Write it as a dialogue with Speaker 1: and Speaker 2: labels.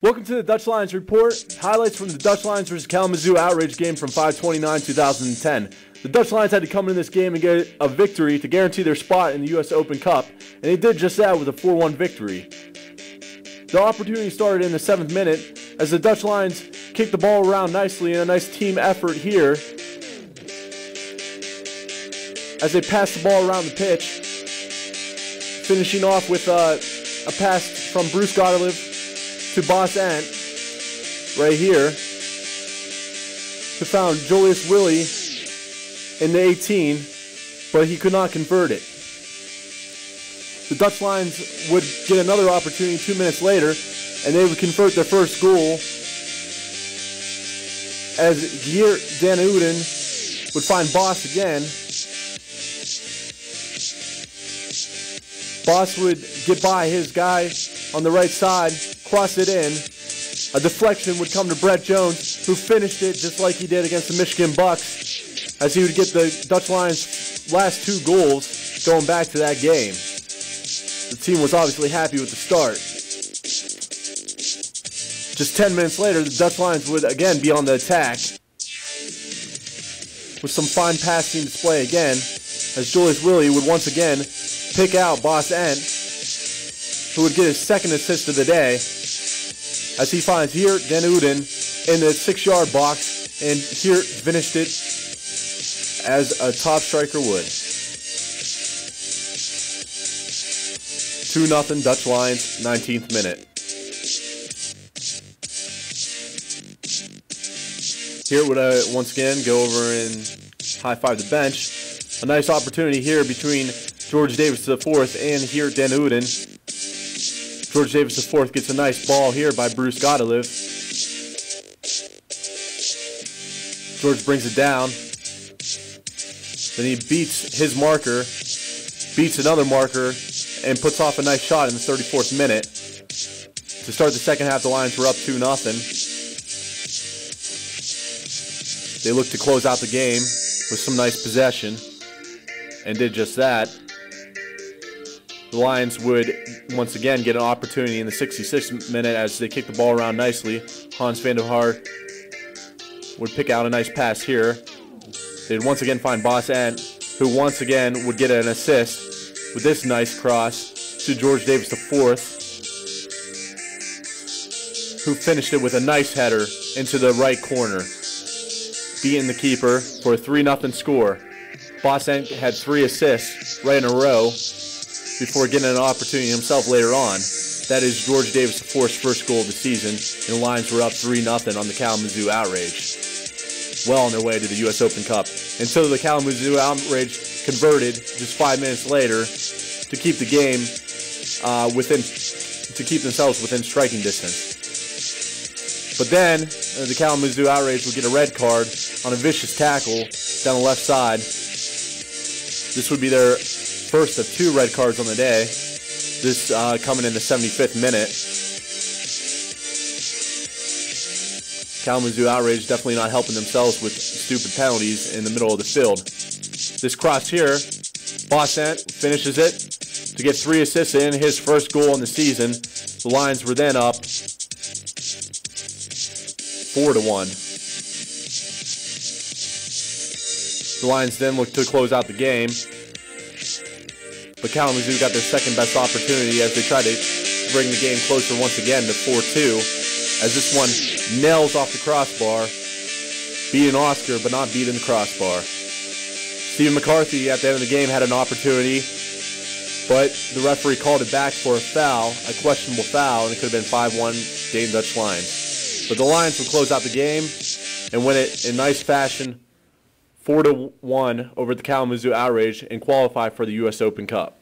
Speaker 1: Welcome to the Dutch Lions Report. Highlights from the Dutch Lions versus Kalamazoo Outrage game from 5/29/2010. The Dutch Lions had to come in this game and get a victory to guarantee their spot in the U.S. Open Cup, and they did just that with a 4-1 victory. The opportunity started in the 7th minute as the Dutch Lions kicked the ball around nicely in a nice team effort here as they passed the ball around the pitch, finishing off with a pass from Bruce Gottlieb to Boss Ant right here, who found Julius Willie in the 18, but he could not convert it. The Dutch Lions would get another opportunity 2 minutes later, and they would convert their first goal as Geert Dan Uden would find Boss again. Boss would get by his guy on the right side, cross it in. A deflection would come to Brett Jones, who finished it just like he did against the Michigan Bucks, as he would get the Dutch Lions' last 2 goals going back to that game. The team was obviously happy with the start. Just 10 minutes later, the Dutch Lions would again be on the attack with some fine passing display again, as Julius Willie would once again pick out Boss Ant, who would get his second assist of the day, as he finds Geert Dan Uden in the 6-yard box, and Geert finished it as a top striker would. 2-0 Dutch Lions, 19th minute. Geert would once again go over and high-five the bench. A nice opportunity here between George Davis IV and Geert Dan Uden. George Davis IV gets a nice ball here by Bruce Gottlieb. George brings it down. Then he beats his marker, beats another marker, and puts off a nice shot in the 34th minute. To start the second half, the Lions were up 2-0. They looked to close out the game with some nice possession, and did just that. The Lions would once again get an opportunity in the 66th minute as they kick the ball around nicely. Hans van der Haar would pick out a nice pass here. They'd once again find Boss Ant, who once again would get an assist with this nice cross to George Davis IV, who finished it with a nice header into the right corner, beating the keeper for a 3-0 score. Boss Ant had 3 assists right in a row before getting an opportunity himself later on. That is George Davis IV's first goal of the season, and the Lions were up 3-0 on the Kalamazoo Outrage, well on their way to the U.S. Open Cup, until the Kalamazoo Outrage converted just 5 minutes later to keep the game to keep themselves within striking distance. But then the Kalamazoo Outrage would get a red card on a vicious tackle down the left side. This would be their first of 2 red cards on the day, this coming in the 75th minute. Kalamazoo Outrage definitely not helping themselves with stupid penalties in the middle of the field. This cross here, Boss Ant finishes it to get 3 assists in his first goal in the season. The Lions were then up 4-1. The Lions then looked to close out the game, but Kalamazoo got their second best opportunity as they tried to bring the game closer once again to 4-2, as this one nails off the crossbar, beating Oscar but not beating the crossbar. Stephen McCarthy at the end of the game had an opportunity, but the referee called it back for a foul, a questionable foul, and it could have been 5-1 Dayton Dutch Lions. But the Lions would close out the game and win it in nice fashion, 4-1 over the Kalamazoo Outrage, and qualify for the U.S. Open Cup.